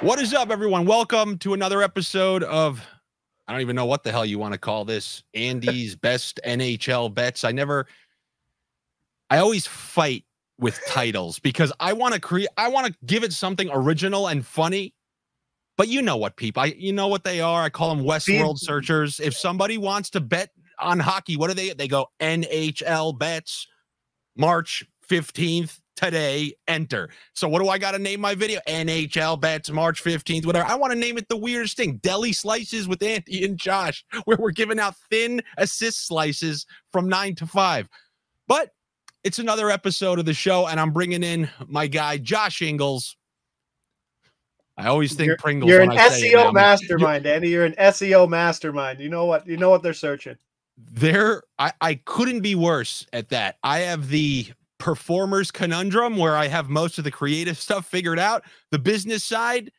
What is up, everyone? Welcome to another episode of, I don't even know what the hell you want to call this, Andy's Best NHL Bets. I always fight with titles because I want to give it something original and funny. But you know what, people, you know what they are. I call them Westworld searchers. If somebody wants to bet on hockey, what do they? They go NHL Bets, March 15th. Today, enter. So what do I got to name my video? NHL Bets, March 15th, whatever. I want to name it the weirdest thing. Deli Slices with Andy and Josh, where we're giving out thin assist slices from 9 to 5. But it's another episode of the show, and I'm bringing in my guy, Josh Inglis. I always think Pringles. You're an SEO mastermind, Andy. You're an SEO mastermind. You know what they're searching. I couldn't be worse at that. I have the performers conundrum where I have most of the creative stuff figured out. The business side,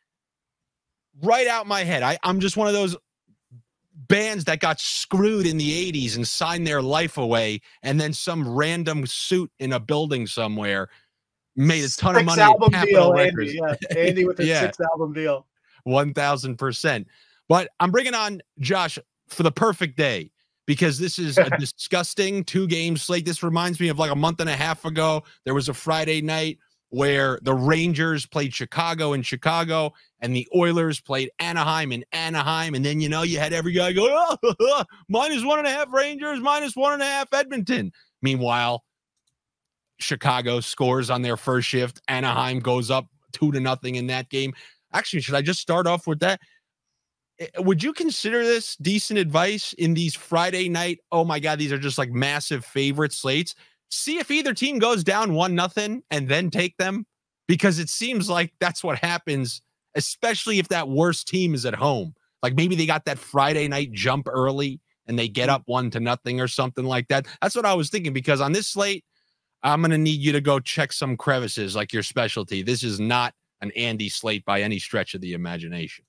right out my head. I'm just one of those bands that got screwed in the 80s and signed their life away, and then some random suit in a building somewhere made a ton of money. Album deal, Andy. Yeah. Andy with a 6-album deal. 1,000%. But I'm bringing on Josh for the perfect day, because this is a disgusting 2-game slate. This reminds me of like a month and a half ago. There was a Friday night where the Rangers played Chicago in Chicago, and the Oilers played Anaheim in Anaheim. And then, you had every guy go, oh, -1.5 Rangers, -1.5 Edmonton. Meanwhile, Chicago scores on their first shift. Anaheim goes up 2-0 in that game. Actually, should I just start off with that? Would you consider this decent advice in these Friday night, oh my God, these are just like massive favorite slates? See if either team goes down 1-0 and then take them, because it seems like that's what happens, especially if that worst team is at home. Like maybe they got that Friday night jump early and they get up 1-0 or something like that. That's what I was thinking, because on this slate, I'm going to need you to go check some crevices like your specialty. This is not an Andy slate by any stretch of the imagination.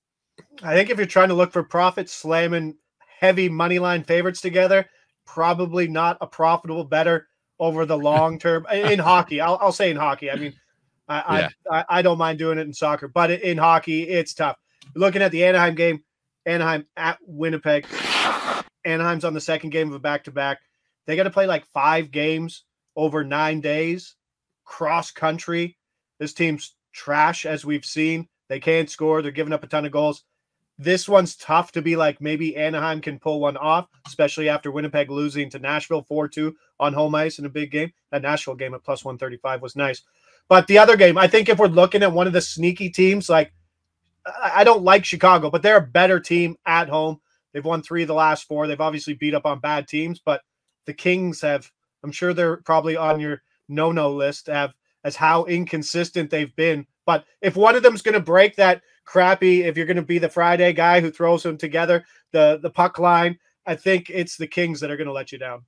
I think if you're trying to look for profit, slamming heavy money line favorites together, probably not a profitable better over the long term in hockey. I'll say in hockey. I mean, I don't mind doing it in soccer, but in hockey, it's tough. Looking at the Anaheim game, Anaheim at Winnipeg. Anaheim's on the second game of a back-to-back. They got to play like 5 games over 9 days, cross country. This team's trash, as we've seen. They can't score. They're giving up a ton of goals. This one's tough to be like, maybe Anaheim can pull one off, especially after Winnipeg losing to Nashville 4-2 on home ice in a big game. That Nashville game at +135 was nice. But the other game, I think if we're looking at one of the sneaky teams, like I don't like Chicago, but they're a better team at home. They've won 3 of the last 4. They've obviously beat up on bad teams, but the Kings have, I'm sure they're probably on your no-no list as how inconsistent they've been. But if one of them's going to break that crappy, if you're going to be the Friday guy who throws them together, the puck line, I think it's the Kings that are going to let you down.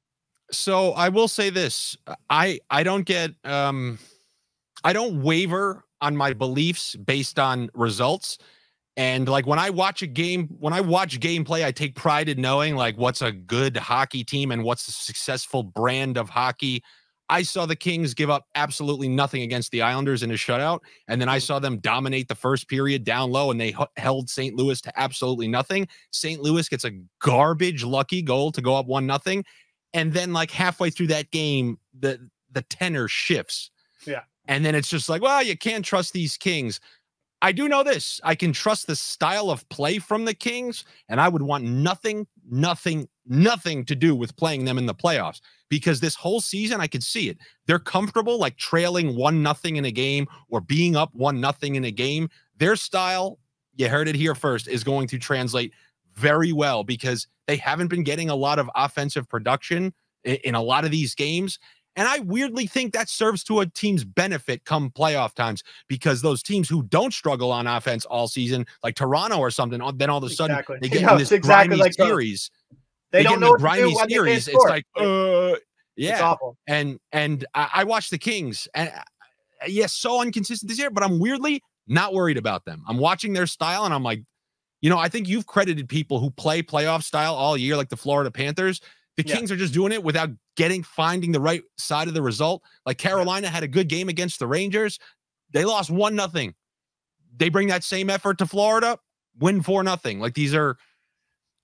So I will say this. I don't get I don't waver on my beliefs based on results. And like when I watch gameplay, I take pride in knowing like what's a good hockey team and what's a successful brand of hockey. I saw the Kings give up absolutely nothing against the Islanders in a shutout. And then I saw them dominate the first period down low, and they held St. Louis to absolutely nothing. St. Louis gets a garbage lucky goal to go up 1-0. And then like halfway through that game, the tenor shifts. Yeah. And then it's just like, well, you can't trust these Kings. I do know this. I can trust the style of play from the Kings, and I would want nothing to do with playing them in the playoffs, because this whole season I could see it. They're comfortable like trailing 1-0 in a game or being up 1-0 in a game. Their style, you heard it here first, is going to translate very well because they haven't been getting a lot of offensive production in a lot of these games. And I weirdly think that serves to a team's benefit come playoff times, because those teams who don't struggle on offense all season, like Toronto or something, then all of a sudden they get in this grimy series. They don't know grimy series. It's like, yeah. It's awful. And I watch the Kings, and yes, so inconsistent this year, but I'm weirdly not worried about them. I'm watching their style, and I'm like, I think you've credited people who play playoff style all year, like the Florida Panthers. The Kings are just doing it without finding the right side of the result. Like Carolina had a good game against the Rangers. They lost 1-0. they bring that same effort to Florida, win 4-0. Like, these are,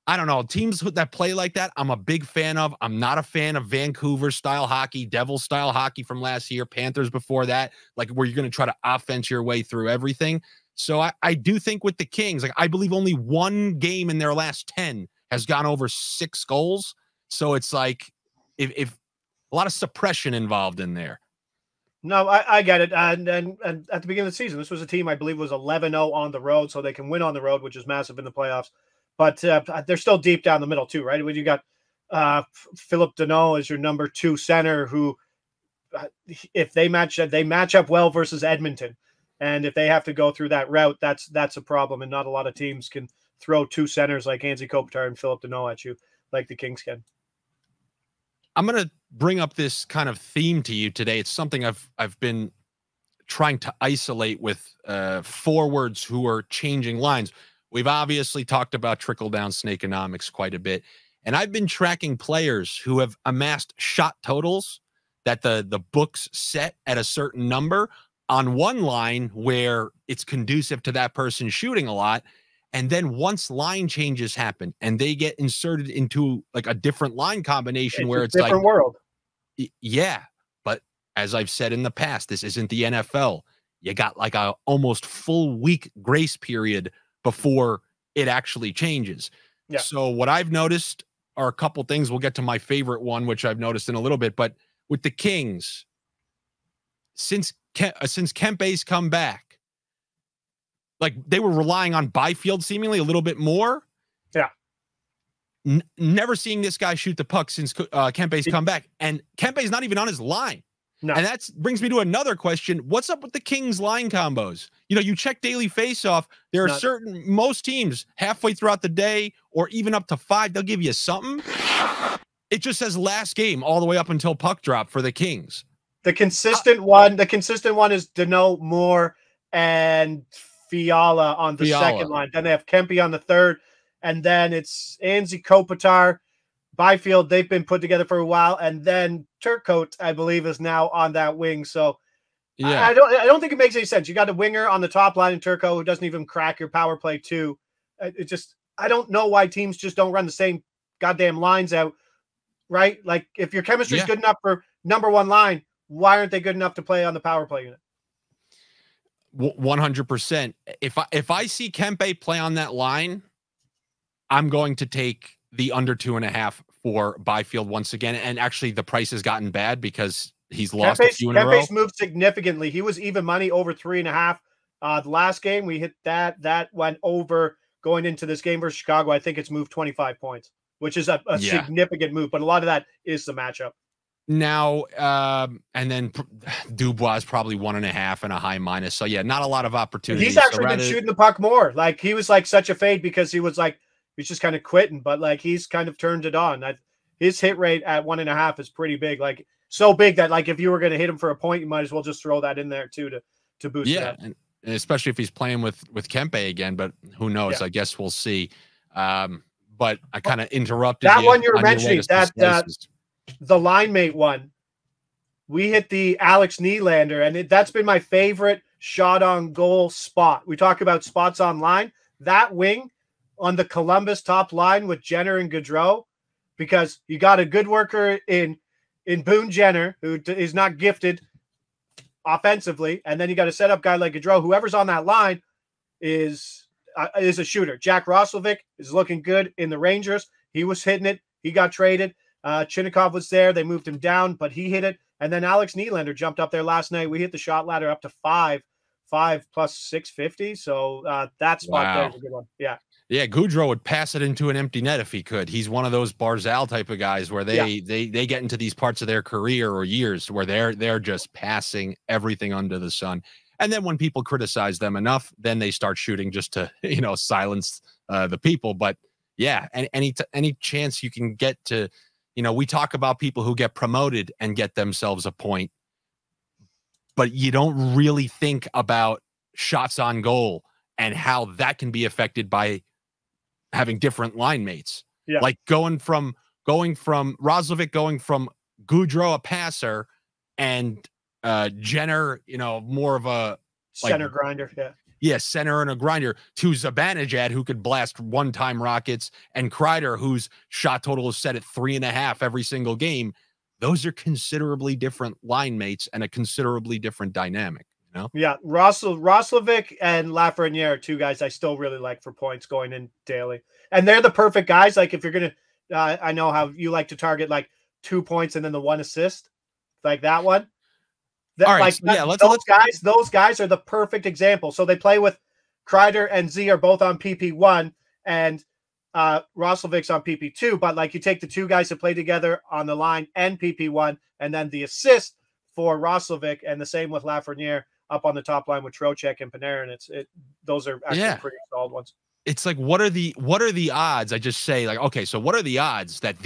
I don't know, teams that play like that, I'm a big fan of. I'm not a fan of Vancouver-style hockey, Devils-style hockey from last year, Panthers before that, like where you're going to try to offense your way through everything. So I do think with the Kings, like, I believe only one game in their last 10 has gone over 6 goals. So it's like, if a lot of suppression involved in there. No, I get it. And at the beginning of the season, this was a team I believe was 11-0 on the road, so they can win on the road, which is massive in the playoffs. But they're still deep down the middle too, right? When you got Philip Deneau as your number 2 center, who, if they match up well versus Edmonton, and if they have to go through that route, that's a problem. And not a lot of teams can throw 2 centers like Anze Kopitar and Philip Deneau at you, like the Kings can. I'm going to bring up this kind of theme to you today. It's something I've been trying to isolate with forwards who are changing lines. We've obviously talked about trickle-down Snakenomics quite a bit, and I've been tracking players who have amassed shot totals that the books set at a certain number on one line where it's conducive to that person shooting a lot. And then once line changes happen and they get inserted into like a different line combination, where it's different like, world. Yeah. But as I've said in the past, this isn't the NFL. You got like a almost full week grace period before it actually changes. Yeah. So what I've noticed are a couple things. We'll get to my favorite one, which I've noticed in a little bit, but with the Kings, since Kempe's come back, like, they were relying on Byfield seemingly a little bit more. Yeah. Never seeing this guy shoot the puck since Kempe's come back. And Kempe's not even on his line. No. And that brings me to another question. What's up with the Kings line combos? You know, you check daily faceoff. There are most teams halfway throughout the day or even up to 5, they'll give you something. It just says last game all the way up until puck drop for the Kings. The consistent one is Deneau, Moore, and Fiala on the second line. Then they have Kempe on the third, and then it's Anze Kopitar, Byfield. They've been put together for a while, and then Turcotte, I believe, is now on that wing. So yeah, I don't think it makes any sense. You got a winger on the top line in Turcotte who doesn't even crack your power play too. I don't know why teams just don't run the same goddamn lines out, right? Like, if your chemistry is good enough for number 1 line, why aren't they good enough to play on the power play unit? 100%. If I see Kempe play on that line, I'm going to take the under 2.5 for Byfield once again. And actually, the price has gotten bad because he's lost a few in a row. Kempe's moved significantly. He was even money over 3.5. The last game we hit that went over going into this game versus Chicago. I think it's moved 25 points, which is a significant move. But a lot of that is the matchup. Now, and then Dubois is probably 1.5 and a high minus. So yeah, not a lot of opportunity. He's actually been shooting the puck more. Like, he was like such a fade because he was like, he's just kind of quitting, but like, he's kind of turned it on. His hit rate at 1.5 is pretty big. Like, so big that, like, if you were going to hit him for a point, you might as well just throw that in there too to boost it up. And especially if he's playing with Kempe again, but who knows? Yeah. I guess we'll see. But I kind of interrupted that one you were mentioning, the line mate one. We hit the Alex Nylander, and that's been my favorite shot on goal spot. We talk about spots on line. That wing on the Columbus top line with Jenner and Gaudreau, because you got a good worker in Boone Jenner, who is not gifted offensively, and then you got a setup guy like Gaudreau. Whoever's on that line is a shooter. Jack Roslovic is looking good in the Rangers. He was hitting it. He got traded. Chinnikov was there. They moved him down, but he hit it. And then Alex Nylander jumped up there last night. We hit the shot ladder up to 5 plus 650. So that spot there is a good one. Yeah. Yeah, Gaudreau would pass it into an empty net if he could. He's one of those Barzal type of guys where they get into these parts of their career or years where they're just passing everything under the sun. And then when people criticize them enough, then they start shooting just to, silence the people. But yeah, any chance you can get to, we talk about people who get promoted and get themselves a point, but you don't really think about shots on goal and how that can be affected by having different line mates. Yeah. Like going from Roslovic, going from Gaudreau, a passer, and Jenner, more of a center grinder. Yeah. center and a grinder, to Zibanejad, who could blast one-time rockets, and Kreider, whose shot total is set at 3.5 every single game. Those are considerably different line mates and a considerably different dynamic. You know? Yeah, Roslovic and Lafreniere are two guys I still really like for points going in daily. And they're the perfect guys. Like if you're going to, I know how you like to target like 2 points and then the 1 assist, like that one. All right, Those guys are the perfect example. So they play with Kreider and Z are both on PP1 and Roslovic's on PP2. But like you take the two guys that play together on the line and PP1, and then the assist for Roslovic, and the same with Lafreniere up on the top line with Trocheck and Panarin. Those are actually pretty solid ones. It's like, what are the odds? I just say like, okay, so what are the odds that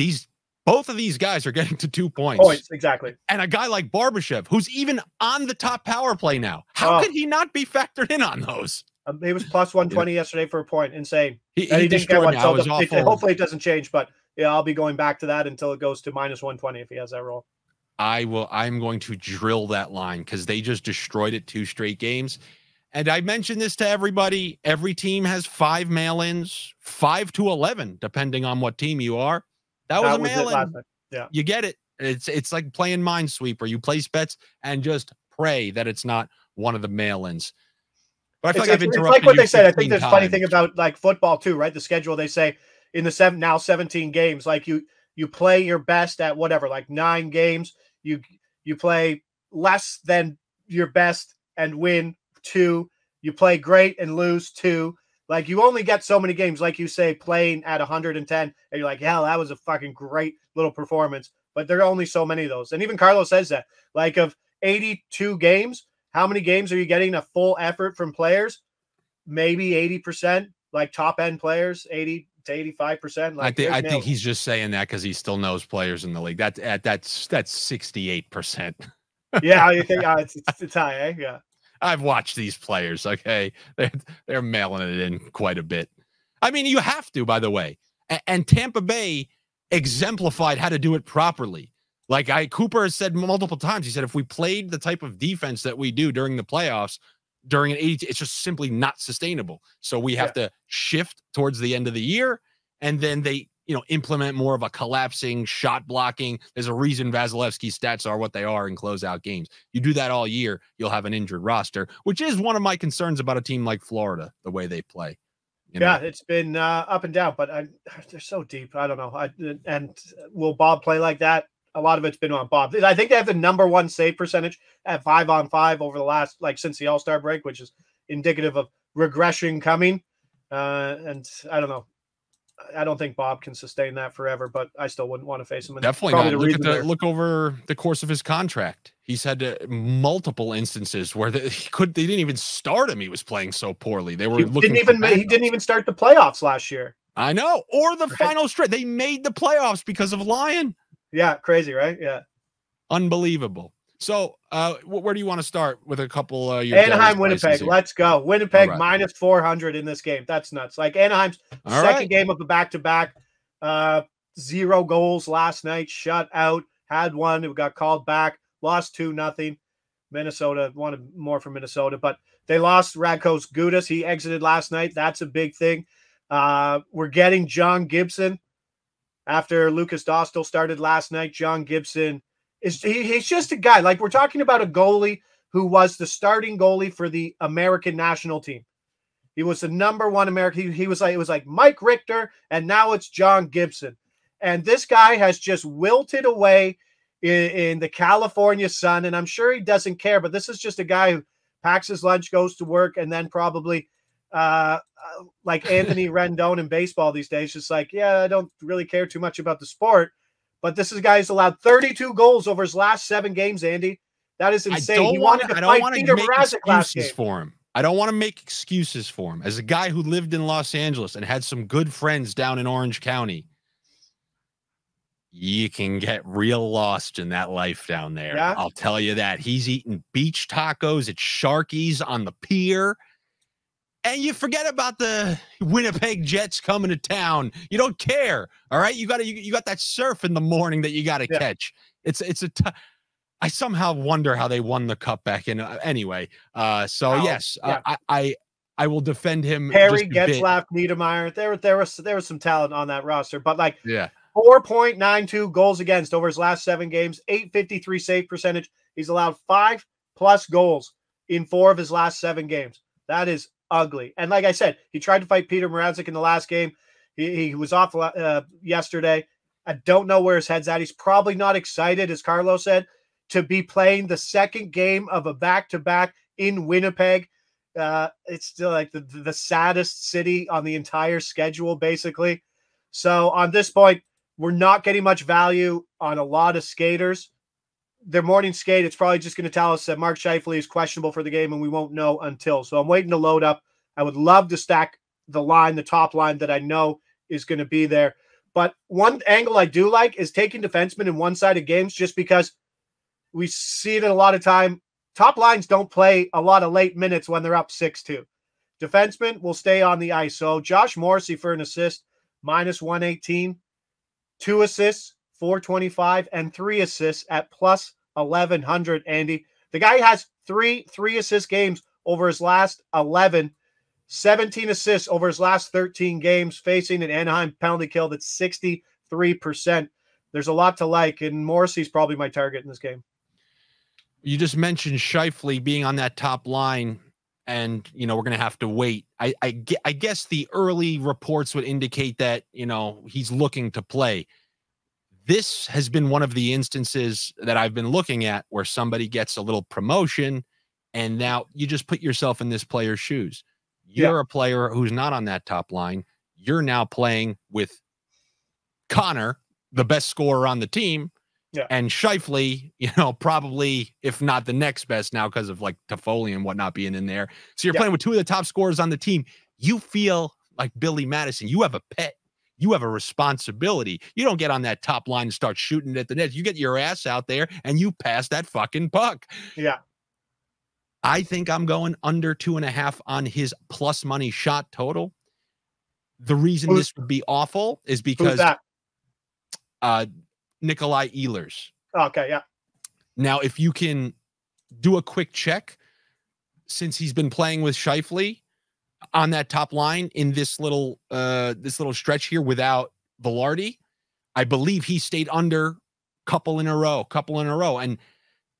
both of these guys are getting to 2 points? Exactly. And a guy like Barbashev, who's even on the top power play now, how could he not be factored in on those? He was plus 120 yesterday for a point. Insane. He didn't get one. So hopefully it doesn't change, but yeah, I'll be going back to that until it goes to minus 120 if he has that roll. I'm going to drill that line because they just destroyed it 2 straight games. And I mentioned this to everybody. Every team has 5 mail-ins, 5 to 11, depending on what team you are. That was a mail-in. Yeah. You get it. It's like playing Minesweeper. You place bets and just pray that it's not one of the mail-ins. But I feel like I've interrupted. It's like what they said. I think there's times. a funny thing about like football too, right? The schedule, they say in the now 17 games, like you play your best at whatever, like 9 games. You play less than your best and win 2. You play great and lose 2. Like you only get so many games, like you say, playing at 110, and you're like, hell, that was a fucking great little performance. But there are only so many of those. And even Carlos says that, like of 82 games, how many games are you getting a full effort from players? Maybe 80%, like top end players, 80 to 85%. Like I think he's just saying that because he still knows players in the league. That's 68%. Yeah, you think it's high, eh? Yeah. I've watched these players. Okay, they're mailing it in quite a bit. I mean, you have to, by the way. And Tampa Bay exemplified how to do it properly. Like Cooper has said multiple times. He said, if we played the type of defense that we do during the playoffs, during an 80, it's just simply not sustainable. So we have to shift towards the end of the year, and then they, implement more of a collapsing shot blocking. There's a reason Vasilevsky's stats are what they are in closeout games. You do that all year, you'll have an injured roster, which is one of my concerns about a team like Florida, the way they play. Yeah, it's been up and down, but they're so deep. I don't know. And will Bob play like that? A lot of it's been on Bob. I think they have the number 1 save percentage at 5-on-5 over the last, since the All-Star break, which is indicative of regression coming. And I don't know. I don't think Bob can sustain that forever, but I still wouldn't want to face him. Definitely not. Look over the course of his contract. He's had multiple instances where they didn't even start him. He was playing so poorly. He didn't even start the playoffs last year. I know, or the final stretch. They made the playoffs because of Lyon. Yeah, crazy, right? Yeah, unbelievable. So, where do you want to start with a couple? Anaheim, Winnipeg. Let's go. Winnipeg minus 400 in this game. That's nuts. Like Anaheim's second game of the back-to-back. 0 goals last night. Shut out. Had one. It got called back. Lost 2-0. Minnesota wanted more from Minnesota, but they lost Radkos Gudas. He exited last night. That's a big thing. We're getting John Gibson after Lucas Dostal started last night. John Gibson. He's just a guy. Like, we're talking about a goalie who was the starting goalie for the American national team. He was the number 1 American. It was like Mike Richter, and now it's John Gibson. And this guy has just wilted away in the California sun, and I'm sure he doesn't care, but this is just a guy who packs his lunch, goes to work, and then probably like Anthony Rendon in baseball these days, just like, yeah, I don't really care too much about the sport. But this is a guy who's allowed 32 goals over his last 7 games, Andy. That is insane. He wanted to fight Peter Mrazek last game. For him. I don't want to make excuses for him. As a guy who lived in Los Angeles and had some good friends down in Orange County, you can get real lost in that life down there. Yeah? I'll tell you that. He's eating beach tacos at Sharky's on the pier. And you forget about the Winnipeg Jets coming to town. You don't care. All right. You got that surf in the morning that you got to catch. I somehow wonder how they won the cup back in. Anyway. Yes. I will defend him. Harry, just a bit. Getzlaf, Niedermeyer. There was some talent on that roster, but like Yeah. 4.92 goals against over his last 7 games, 853 save percentage. He's allowed 5+ goals in 4 of his last 7 games. That is ugly. And like I said, he tried to fight Peter Mrazek in the last game. He was off yesterday. I don't know where his head's at. He's probably not excited, as Carlos said, to be playing the second game of a back-to-back in Winnipeg. It's still like the saddest city on the entire schedule, basically. So on this point, we're not getting much value on a lot of skaters. Their morning skate, it's probably just going to tell us that Mark Scheifele is questionable for the game, and we won't know until. So I'm waiting to load up. I would love to stack the top line that I know is going to be there. But one angle I do like is taking defensemen in one-sided games, just because we see it a lot of time. Top lines don't play a lot of late minutes when they're up 6-2. Defensemen will stay on the ice. So Josh Morrissey for an assist, -118. 2 assists, 425, and 3 assists at +1100, Andy. The guy has three assist games over his last 11, 17 assists over his last 13 games, facing an Anaheim penalty kill that's 63%. There's a lot to like, and Morrissey's probably my target in this game. You just mentioned Scheifele being on that top line, and, we're going to have to wait. I guess the early reports would indicate that, he's looking to play. This has been one of the instances that I've been looking at where somebody gets a little promotion, and now you just put yourself in this player's shoes. You're a player who's not on that top line. You're now playing with Connor, the best scorer on the team. Yeah. And Scheifele, probably, if not the next best now because of like Toffoli and whatnot being in there. So you're playing with 2 of the top scorers on the team. You feel like Billy Madison. You have a pet. You have a responsibility. You don't get on that top line and start shooting at the net. You get your ass out there and you pass that fucking puck. Yeah. I think I'm going under 2.5 on his plus money shot total. The reason this would be awful is because Nikolai Ehlers. Okay, yeah. Now, if you can do a quick check, since he's been playing with Scheifele on that top line in this little stretch here without Velarde, I believe he stayed under couple in a row. And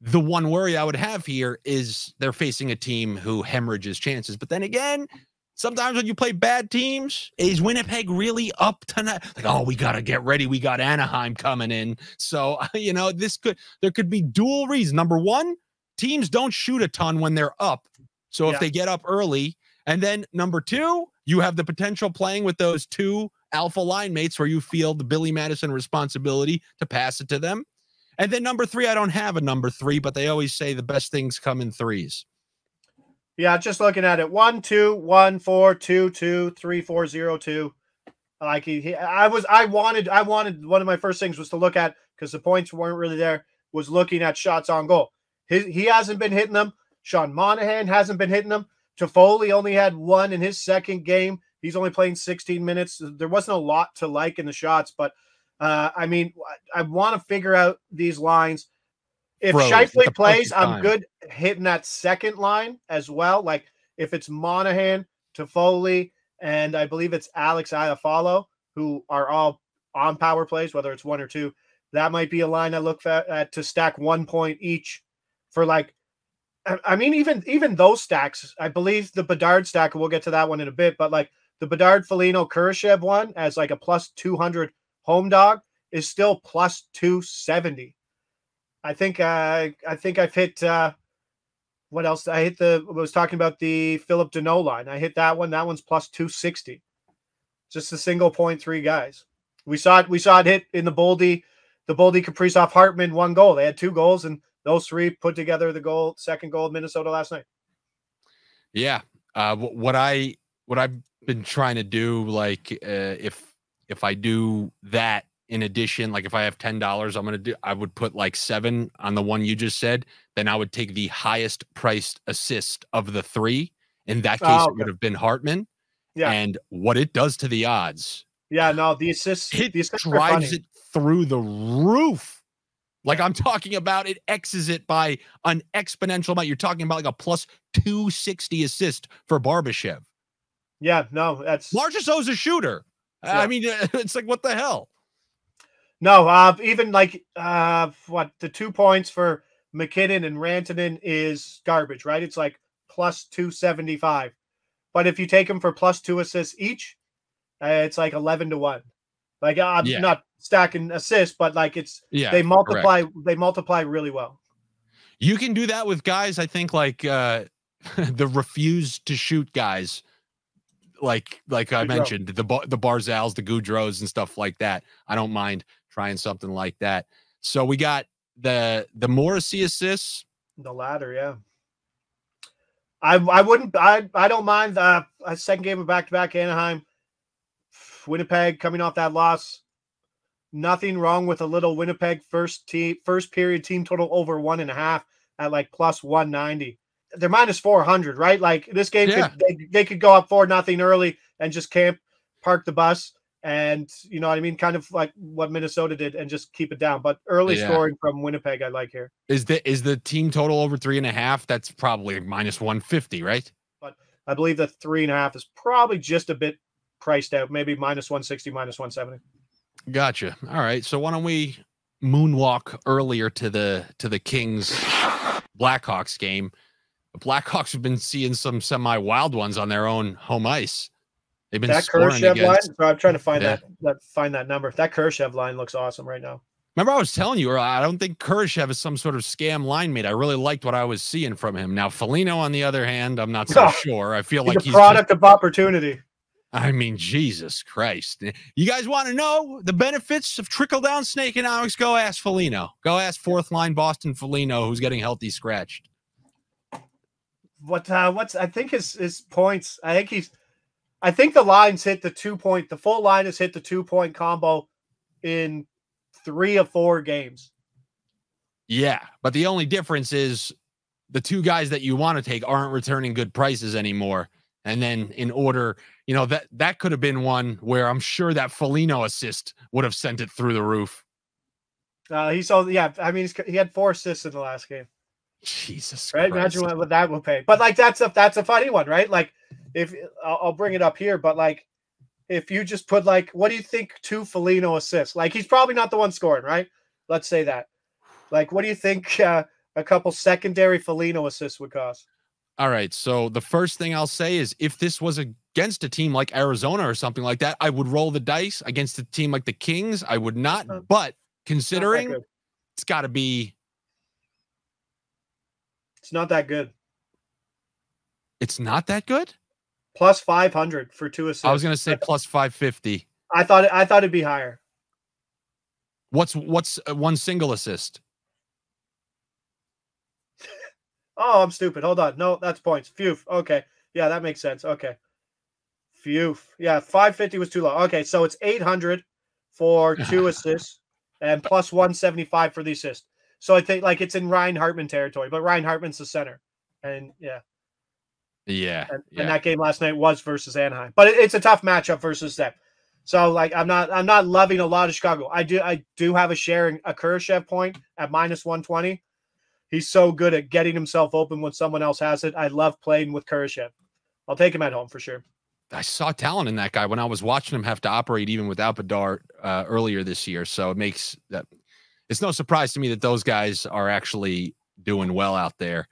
the one worry I would have here is they're facing a team who hemorrhages chances. But then again, sometimes when you play bad teams, is Winnipeg really up tonight? Like, oh, we got to get ready. We got Anaheim coming in. So, there could be dual reasons. Number one, teams don't shoot a ton when they're up. So if they get up early, and then number two, you have the potential playing with those 2 alpha line mates where you feel the Billy Madison responsibility to pass it to them. And then number 3, I don't have a number 3, but they always say the best things come in threes. Yeah, just looking at it, 1 2 1 4 2 2 3 4 0 2. Like I wanted one of my first things was to look at, because the points weren't really there, was looking at shots on goal. He hasn't been hitting them. Sean Monahan hasn't been hitting them. Toffoli only had 1 in his second game. He's only playing 16 minutes. There wasn't a lot to like in the shots, but I want to figure out these lines. If Scheifele plays, I'm good hitting that second line as well. Like if it's Monahan, Toffoli, and I believe it's Alex Iafallo, who are all on power plays, whether it's 1 or 2, that might be a line I look at to stack 1 point each for like, even those stacks. I believe the Bedard stack, we'll get to that one in a bit, but like the Bedard, Foligno, Kurashev one as like a +200 home dog is still +270. I think I've hit what else? I was talking about the Philip Deneau line. I hit that one. That one's +260. Just a single point 3 guys. We saw it hit in the Boldy Kaprizov Hartman 1 goal. They had 2 goals, and those 3 put together the second goal of Minnesota last night. Yeah. What I've been trying to do, like if I do that, in addition, like if I have $10, I would put like 7 on the one you just said. Then I would take the highest priced assist of the 3. In that case, it would have been Hartman. Yeah. And what it does to the odds. Yeah, no, the assists drives it through the roof. Like I'm talking about it X's it by an exponential amount. You're talking about like a plus 260 assist for Barbashev. Yeah, no, that's Marchessault's a shooter. Yeah. I mean, it's like, what the hell? No, even like what the 2 points for McKinnon and Rantanen is garbage, right? It's like plus 275. But if you take them for plus 2 assists each, it's like 11-1. Like I'm not stacking assists, but like they multiply. Correct. They multiply really well. You can do that with guys. I think like the refuse to shoot guys, like I mentioned, the Barzals, the Goudreaus, and stuff like that. I don't mind trying something like that. So we got the Morrissey assists. The latter, yeah. I don't mind a second game of back-to-back Anaheim. Winnipeg coming off that loss. Nothing wrong with a little Winnipeg first period team total over 1.5 at like plus 190. They're minus 400, right? Like this game, they could go up 4-0 early and just park the bus, and you know what I mean, kind of like what Minnesota did, and just keep it down. But early scoring from Winnipeg, I like here. Is the team total over 3.5? That's probably minus 150, right? But I believe the 3.5 is probably just a bit priced out, maybe minus 160, minus 170. Gotcha. All right. So why don't we moonwalk earlier to the Kings Blackhawks game? The Blackhawks have been seeing some semi-wild ones on their own home ice. They've been scoring against. Line. So I'm trying to find that number. That Kurashev line looks awesome right now. Remember, I was telling you, I don't think Kurashev is some sort of scam line mate. I really liked what I was seeing from him. Now, Foligno, on the other hand, I'm not so sure. I feel like he's a product of opportunity. I mean, Jesus Christ. You guys want to know the benefits of trickle-down Snakenomics? Go ask Foligno. Go ask fourth-line Boston Foligno, who's getting healthy scratched. I think his points, I think the lines hit the 2-point, the full line has hit the 2-point combo in 3 of 4 games. Yeah, but the only difference is the two guys that you want to take aren't returning good prices anymore. And then in order, you know, that could have been one where I'm sure that Foligno assist would have sent it through the roof. I mean, he had 4 assists in the last game. Jesus Christ. Right? Imagine what that will pay. But like that's a funny one, right? Like if I'll bring it up here, but like if you just put like, what do you think 2 Foligno assists? Like he's probably not the one scoring, right? Let's say that. Like, what do you think a couple secondary Foligno assists would cost? All right. So the first thing I'll say is if this was against a team like Arizona or something like that, I would roll the dice. Against a team like the Kings, I would not. But considering it's got to be. It's not that good. It's not that good? Plus 500 for 2 assists. I was going to say plus 550. I thought it'd be higher. What's one single assist? Oh, I'm stupid. Hold on. No, that's points. Phew. Okay. Yeah, that makes sense. Okay. Phew. Yeah, 550 was too low. Okay, so it's 800 for 2 assists and plus 175 for the assist. So I think like it's in Ryan Hartman territory, but Ryan Hartman's the center. And and that game last night was versus Anaheim. But it's a tough matchup versus them. So like I'm not loving a lot of Chicago. I do have a sharing a Kurashev point at minus 120. He's so good at getting himself open when someone else has it. I love playing with Kurashev. I'll take him at home for sure. I saw talent in that guy when I was watching him have to operate even without Bedard earlier this year. So it makes that it's no surprise to me that those guys are actually doing well out there.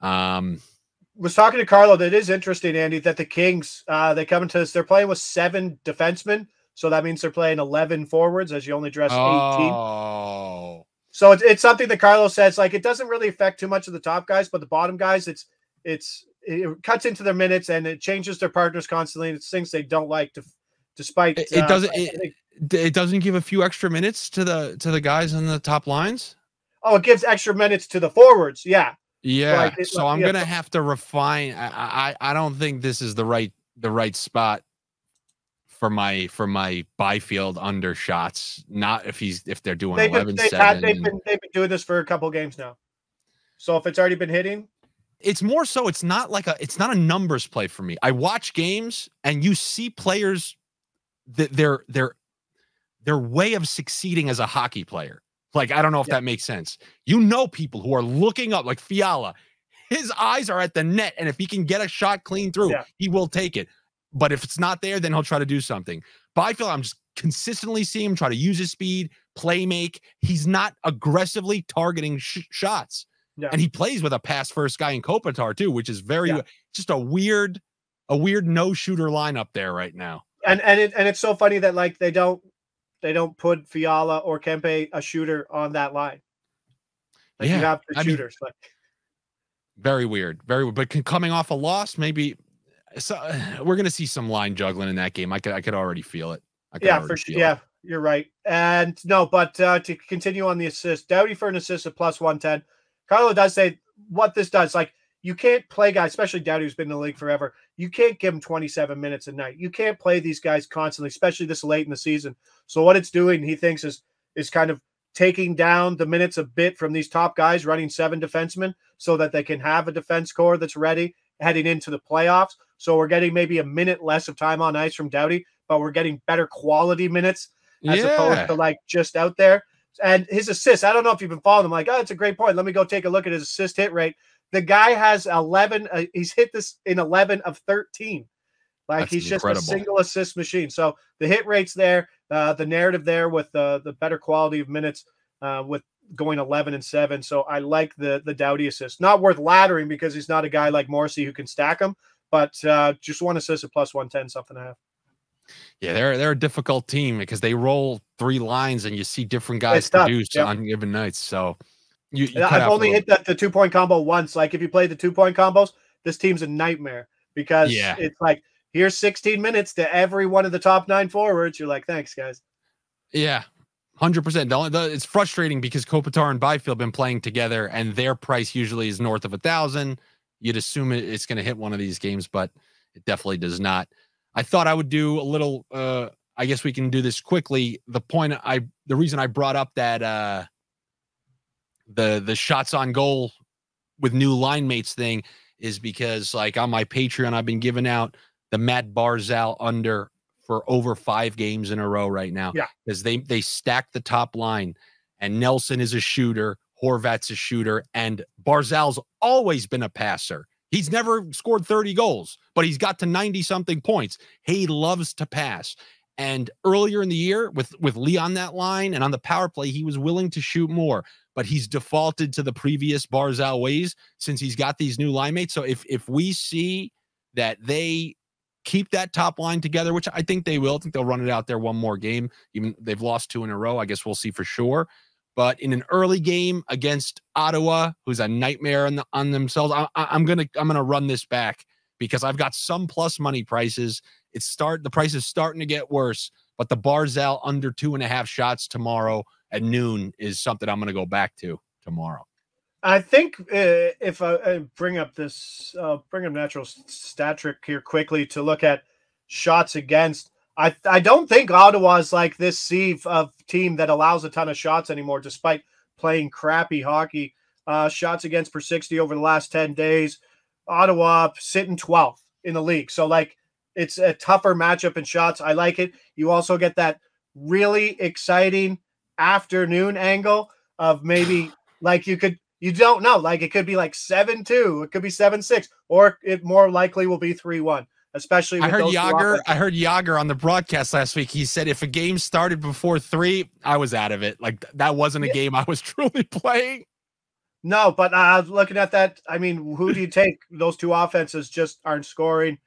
Was talking to Carlo. That is interesting, Andy, that the Kings, they come into this, they're playing with 7 defensemen. So that means they're playing 11 forwards as you only dress 18. Oh. So it's something that Carlos says, like, it doesn't really affect too much of the top guys, but the bottom guys, it cuts into their minutes and it changes their partners constantly. And it's things they don't like despite it doesn't give a few extra minutes to the guys on the top lines. Oh, it gives extra minutes to the forwards. Yeah. Yeah. So I'm going to have to refine. I don't think this is the right spot for my Byfield under shots. Not if they're doing 11-7. They've been doing this for a couple games now. So if it's already been hitting, it's more so it's not a numbers play for me. I watch games and you see players that their way of succeeding as a hockey player. Like, I don't know if that makes sense. You know, people who are looking up, like Fiala, his eyes are at the net, and if he can get a shot clean through, he will take it. But if it's not there, then he'll try to do something. Byfield, I'm just consistently seeing him try to use his speed, play make. He's not aggressively targeting shots. And he plays with a pass-first guy in Kopitar, too, which is just a weird no-shooter lineup there right now. And it's so funny that, like, they don't put Fiala or Kempe, a shooter, on that line. Like, you have the shooters. Like, very weird. Very weird. But coming off a loss, maybe so we're going to see some line juggling in that game. I could already feel it. For sure. Yeah, you're right. And no, but to continue on the assist, Doughty for an assist of +110. Carlo does say what this does. Like, you can't play guys, especially Doughty, who's been in the league forever. You can't give him 27 minutes a night. You can't play these guys constantly, especially this late in the season. So what it's doing, he thinks, is kind of taking down the minutes a bit from these top guys, running 7 defensemen, so that they can have a defense core that's ready heading into the playoffs. So we're getting maybe a minute less of time on ice from Doughty, but we're getting better quality minutes as opposed to, like, just out there. And his assists, I don't know if you've been following him. Like, oh, it's a great point. Let me go take a look at his assist hit rate. The guy has 11. He's hit this in 11 of 13. Like, he's incredible. Just a single assist machine. So the hit rate's there, the narrative there with the better quality of minutes with going 11 and 7. So I like the Doughty assist. Not worth laddering because he's not a guy like Morrissey who can stack them, but just one assist at +110, something to have. Yeah, they're a difficult team because they roll 3 lines and you see different guys produce on given nights. So I've only hit the 2-point combo once. Like, if you play the 2-point combos, this team's a nightmare because it's like, here's 16 minutes to every one of the top 9 forwards. You're like, thanks, guys. Yeah, 100%. It's frustrating because Kopitar and Byfield have been playing together, and their price usually is north of 1,000. You'd assume it's going to hit one of these games, but it definitely does not. I thought I would do a little. I guess we can do this quickly. The reason I brought up that the shots on goal with new line mates thing is because, like, on my Patreon, I've been giving out the Matt Barzal under for over 5 games in a row right now. Yeah, because they stack the top line, and Nelson is a shooter, Horvat's a shooter, and Barzal's always been a passer. He's never scored 30 goals, but he's got to 90-something points. He loves to pass. And earlier in the year, with Lee on that line and on the power play, he was willing to shoot more, but he's defaulted to the previous Barzal ways since he's got these new line mates. So if we see that they keep that top line together, which I think they will, I think they'll run it out there one more game. Even they've lost 2 in a row. I guess we'll see for sure. But in an early game against Ottawa, who's a nightmare on themselves, I'm gonna run this back because I've got some plus money prices. The price is starting to get worse, but the Barzal under 2.5 shots tomorrow at noon is something I'm gonna go back to tomorrow. I think if I bring up natural stat trick here quickly to look at shots against. I don't think Ottawa's like this sieve of team that allows a ton of shots anymore, despite playing crappy hockey. Shots against per 60 over the last 10 days. Ottawa sitting 12th in the league. So, like, it's a tougher matchup in shots. I like it. You also get that really exciting afternoon angle of maybe, like, you don't know. Like, it could be like 7-2. It could be 7-6. Or it more likely will be 3-1. Especially with I heard Yager on the broadcast last week. He said if a game started before 3, I was out of it. like that wasn't a game I was truly playing. No, but looking at that, I mean, who do you take? Those 2 offenses just aren't scoring.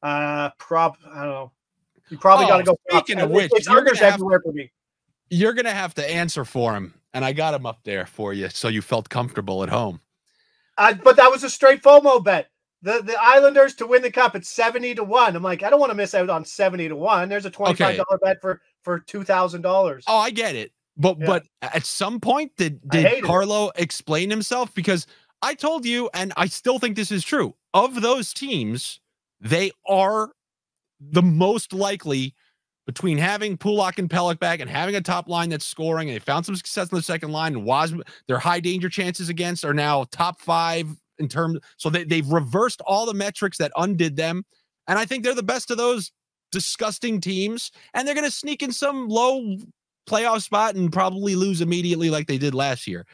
I don't know. You probably got to go. Speaking of which, you're gonna have to answer for him, and I got him up there for you, so you felt comfortable at home. But that was a straight FOMO bet. The Islanders to win the cup at 70-1. I'm like, I don't want to miss out on 70-1. There's a $25 bet for $2,000. Oh, I get it. But at some point, did Carlo explain himself? Because I told you, and I still think this is true, of those teams, they are the most likely between having Pulock and Pelech back and having a top line that's scoring, and they found some success in the second line. And their high danger chances against are now top 5 in terms. So they've reversed all the metrics that undid them. And I think they're the best of those disgusting teams. And they're going to sneak in some low playoff spot and probably lose immediately like they did last year.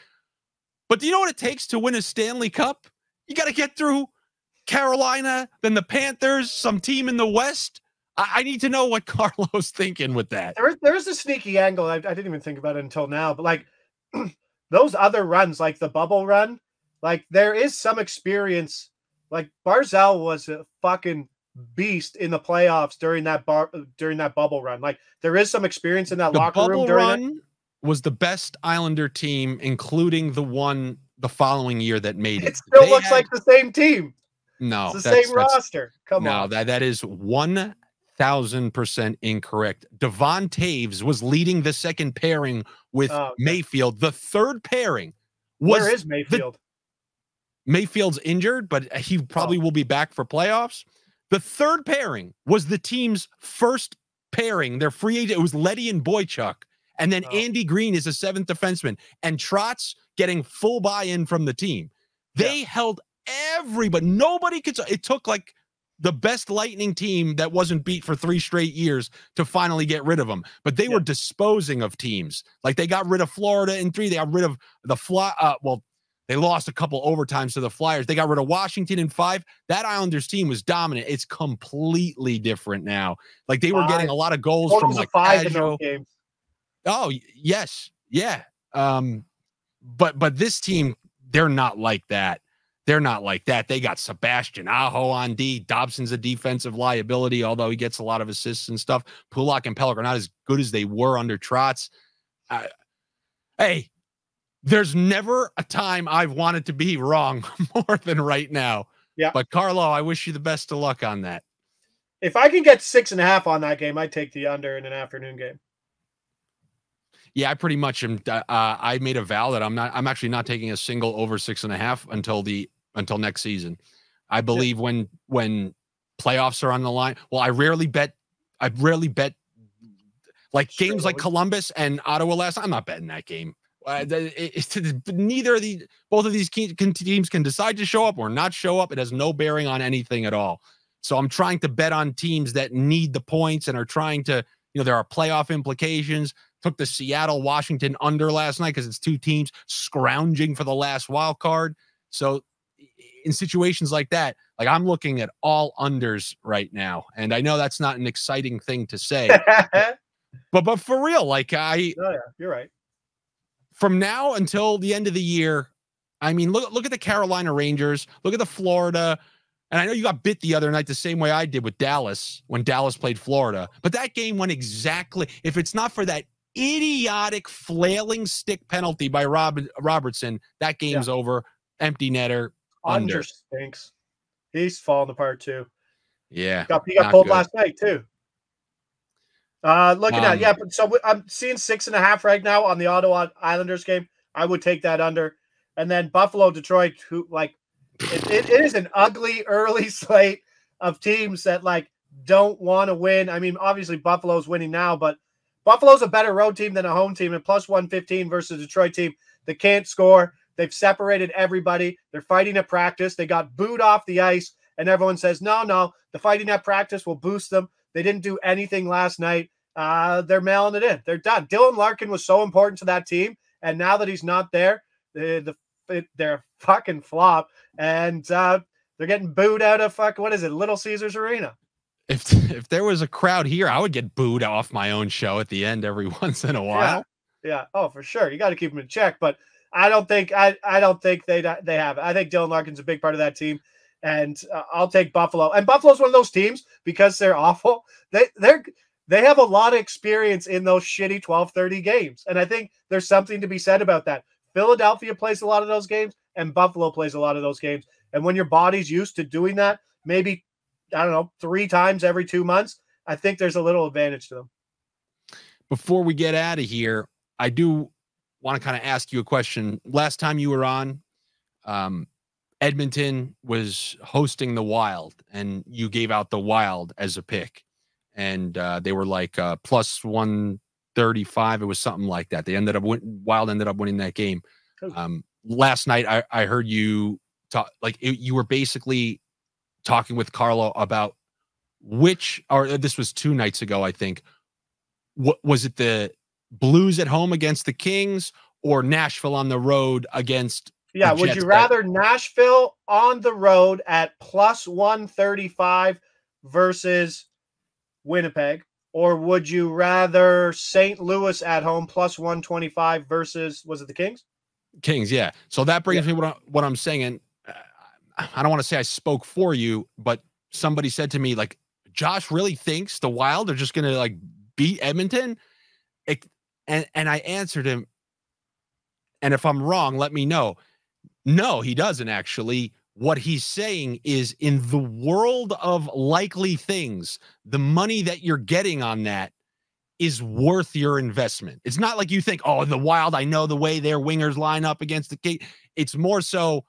But do you know what it takes to win a Stanley Cup? You got to get through Carolina, then the Panthers, some team in the West. I need to know what Carlo's thinking with that. There's a sneaky angle. I didn't even think about it until now, but like those other runs, like the bubble run, like there is some experience. Like Barzal was a fucking beast in the playoffs during that bubble run. Like there is some experience in that locker room. The bubble run was the best Islander team, including the following year that made it. It still looks like the same team. No, it's the same roster. Come on. No, that is 1,000% incorrect. Devon Taves was leading the second pairing with Mayfield. The third pairing was. Where is Mayfield? Mayfield's injured, but he probably will be back for playoffs. The third pairing was the team's first pairing. Their free agent. It was Letty and Boychuk. And then Andy Green is a seventh defenseman. And Trotz getting full buy-in from the team. They held everybody. Nobody could. It took like the best Lightning team that wasn't beat for 3 straight years to finally get rid of them. But they were disposing of teams. Like they got rid of Florida in 3. They got rid of the they lost a couple overtimes to the Flyers. They got rid of Washington in 5. That Islanders team was dominant. It's completely different now. Like they were getting a lot of goals from like 5 in those games. Oh, yes. Yeah. But this team, they're not like that. They're not like that. They got Sebastian Aho on D. Dobson's a defensive liability, although he gets a lot of assists and stuff. Pulak and Pellick are not as good as they were under Trotz. Hey, there's never a time I've wanted to be wrong more than right now. Yeah. But Carlo, I wish you the best of luck on that. If I can get 6.5 on that game, I'd take the under in an afternoon game. Yeah, I pretty much am. I made a vow that I'm actually not taking a single over 6.5 until next season. I believe when playoffs are on the line. Well, I rarely bet like games like Columbus and Ottawa last. I'm not betting that game. Both of these teams can decide to show up or not show up. It has no bearing on anything at all. So I'm trying to bet on teams that need the points and are trying to. There are playoff implications. Took the Seattle-Washington under last night because it's 2 teams scrounging for the last wild card. So in situations like that, like I'm looking at all unders right now. And I know that's not an exciting thing to say. but for real, like you're right. From now until the end of the year, I mean, look at the Carolina Rangers. Look at the Florida. And I know you got bit the other night the same way I did with Dallas when Dallas played Florida. But that game went exactly, if it's not for that idiotic flailing stick penalty by Robertson, that game's over. Empty netter. Under stinks. He's falling apart too. Yeah. He got pulled last night too. So I'm seeing 6.5 right now on the Ottawa Islanders game. I would take that under. And then Buffalo, Detroit, who like it is an ugly early slate of teams that like don't want to win. I mean, obviously Buffalo's winning now, but Buffalo's a better road team than a home team, and plus 115 versus a Detroit team that can't score. They've separated everybody. They're fighting at practice. They got booed off the ice, and everyone says, no, the fighting at practice will boost them. They didn't do anything last night. They're mailing it in. They're done. Dylan Larkin was so important to that team, and now that he's not there, they're fucking flop, and they're getting booed out of Little Caesars Arena. If there was a crowd here, I would get booed off my own show at the end every once in a while. Yeah. Oh, for sure. You got to keep them in check, but I don't think they have it. I think Dylan Larkin's a big part of that team, and I'll take Buffalo. And Buffalo's one of those teams because they're awful. They have a lot of experience in those shitty 12:30 games, and I think there's something to be said about that. Philadelphia plays a lot of those games, and Buffalo plays a lot of those games. And when your body's used to doing that, maybe 3 times every 2 months, I think there's a little advantage to them. Before we get out of here, I do want to kind of ask you a question. Last time you were on, Edmonton was hosting the Wild, and you gave out the Wild as a pick. And they were like plus 135. It was something like that. Wild ended up winning that game. Last night, I heard you talk, you were basically talking with Carlo about this was 2 nights ago, I think. What was it? Blues at home against the Kings or Nashville on the road against Yeah, the would Jets? you rather Nashville on the road at plus 135 versus Winnipeg, or would you rather St. Louis at home plus 125 versus, was it the Kings? Kings, yeah. So that brings me what I'm saying, and I don't want to say I spoke for you, but somebody said to me, like, Josh really thinks the Wild are just going to like beat Edmonton? And I answered him, and if I'm wrong, let me know. No, he doesn't actually. What he's saying is, in the world of likely things, the money that you're getting on that is worth your investment. It's not like you think, oh, the Wild, I know the way their wingers line up against the Kings. It's more so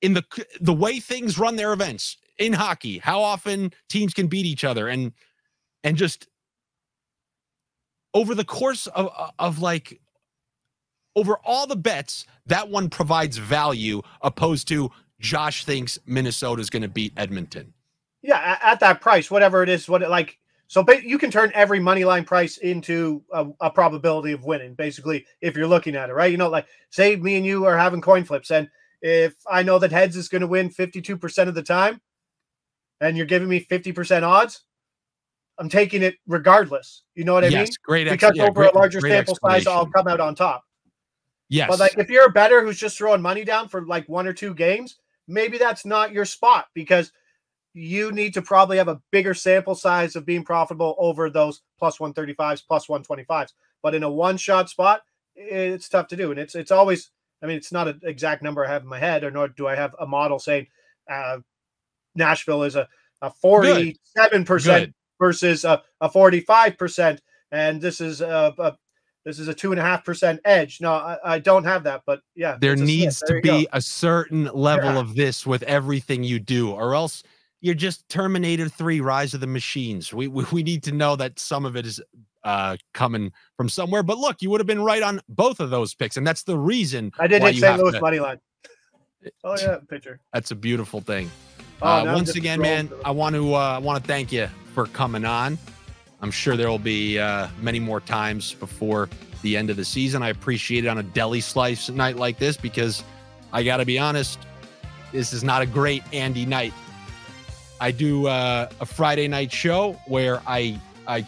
in the way things run their events in hockey, how often teams can beat each other, and just over the course of like over all the bets, that one provides value, opposed to Josh thinks Minnesota is going to beat Edmonton. Yeah, at that price, whatever it is, so you can turn every money line price into a probability of winning, basically, if you're looking at it, right? You know, like say me and you are having coin flips, and if I know that heads is going to win 52% of the time, and you're giving me 50% odds, I'm taking it regardless. You know what I mean? Great. Because over a larger sample size, I'll come out on top. Yes. But like if you're a bettor who's just throwing money down for like 1 or 2 games, maybe that's not your spot, because you need to probably have a bigger sample size of being profitable over those plus 135s, plus 125s. But in a one-shot spot, it's tough to do. And it's always, I mean, it's not an exact number I have in my head, or nor do I have a model saying Nashville is a 47% versus a 45%, and this is a 2.5% edge. No, I don't have that, but yeah, there needs to be a certain level of this with everything you do, or else you're just Terminator 3, Rise of the Machines. We need to know that some of it is coming from somewhere. But look, you would have been right on both of those picks, and that's the reason I did hit St. Louis money line. Oh yeah, picture. That's a beautiful thing. Once again, man, I want to thank you for coming on. I'm sure there will be many more times before the end of the season. I appreciate it on a deli slice night like this, because I got to be honest, this is not a great Andy night. I do a Friday night show where I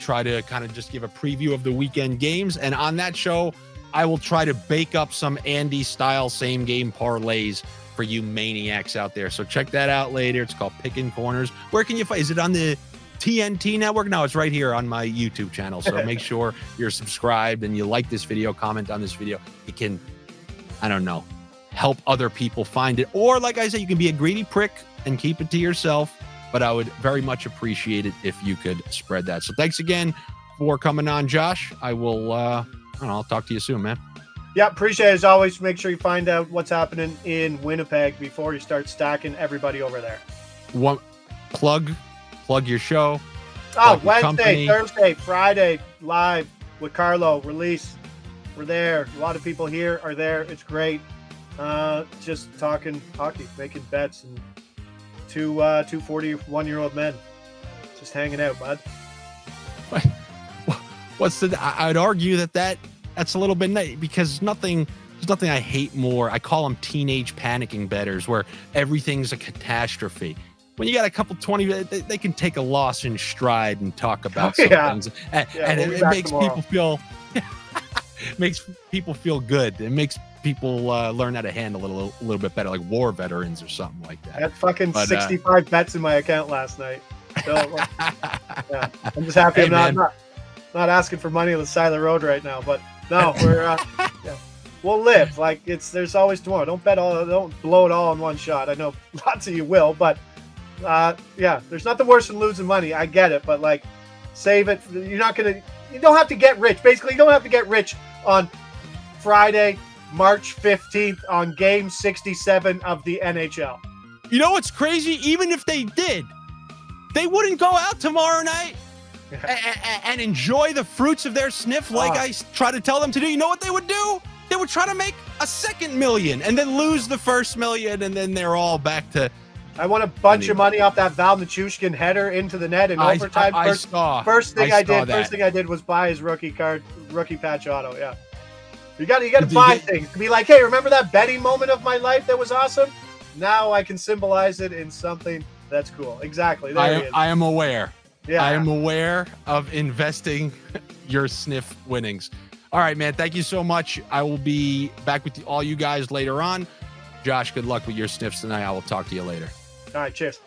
try to kind of just give a preview of the weekend games. And on that show, I will try to bake up some Andy style same game parlays for you maniacs out there. So check that out later. It's called Picking Corners. Where can you find? Is it on the TNT network? No, it's right here on my YouTube channel. So make sure you're subscribed and you like this video, comment on this video. It can, I don't know, help other people find it. Or like I said, you can be a greedy prick and keep it to yourself. But I would very much appreciate it if you could spread that. So thanks again for coming on, Josh. I will, I don't know, I'll talk to you soon, man. Yeah, appreciate it as always. Make sure you find out what's happening in Winnipeg before you start stacking everybody over there. Plug your show. Oh, Wednesday, Thursday, Friday, live with Carlo, release. We're there. A lot of people here are there. It's great. Just talking hockey, making bets, and two 41-year-old men just hanging out, bud. I'd argue that's a little bit nice, because there's nothing I hate more. I call them teenage panicking bettors, where everything's a catastrophe. When you got a couple 20, they can take a loss in stride and talk about some things, and it makes people feel makes people feel good. It makes people learn how to handle it a little bit better, like war veterans or something like that. I had fucking 65 bets in my account last night. So, yeah, I'm just happy I'm not asking for money on the side of the road right now. But no, we'll live. Like there's always tomorrow. Don't blow it all in one shot. I know lots of you will, but there's nothing worse than losing money. I get it, but like save it. You don't have to get rich. Basically, you don't have to get rich on Friday, March 15th on game 67 of the NHL. You know what's crazy? Even if they did, they wouldn't go out tomorrow night and enjoy the fruits of their sniff like I try to tell them to do. You know what they would do? They would try to make a second million and then lose the first million, and then they're all back to I won a bunch of money off that Val Nichushkin header into the net in overtime. First thing I did was buy his rookie patch auto. Yeah. You got to buy things to be like, hey, remember that betting moment of my life that was awesome? Now I can symbolize it in something that's cool. Exactly. There he is. I am aware. Yeah. I am aware of investing your sniff winnings. All right, man. Thank you so much. I will be back with all you guys later on. Josh, good luck with your sniffs tonight. I will talk to you later. All right. Cheers.